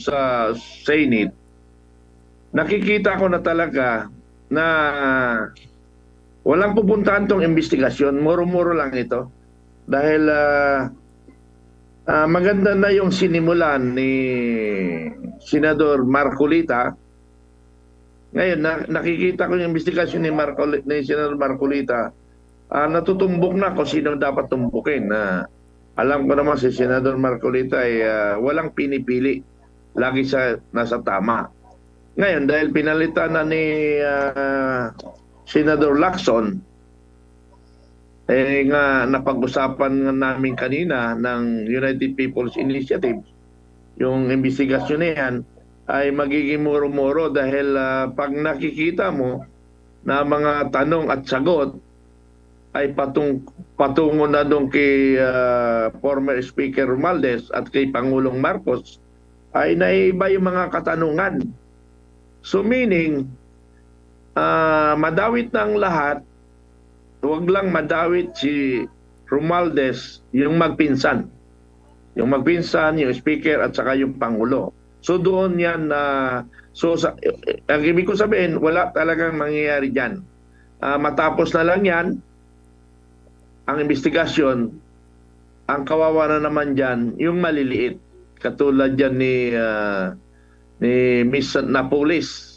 sa Senate, nakikita ko na talaga na walang pupuntahan tong investigasyon. Muro-muro lang ito. Dahil maganda na yung sinimulan ni Senador Marcolita. Ngayon, nakikita ko yung investigasyon ni Senador Marcolita. Natutumbok na kung sino dapat tumbukin. Alam ko naman si Senador Marcolita ay walang pinipili. Lagi siya nasa tama. Ngayon, dahil pinalitan na ni Senador Lacson, nga napag-usapan nga namin kanina ng United People's Initiative, yung investigasyon na yan ay magiging muro-muro dahil pag nakikita mo na mga tanong at sagot ay patungo na doon kay former Speaker Romualdez at kay Pangulong Marcos, ay naiba yung mga katanungan. So meaning, madawit ng lahat, huwag lang madawit si Romualdez, yung magpinsan. Yung magpinsan, yung Speaker at saka yung Pangulo. So doon yan, ang ibig ko sabihin, wala talagang mangyayari dyan. Matapos na lang yan, ang investigasyon, ang kawawa na naman dyan, yung maliliit. Katulad dyan ni Miss Napoles.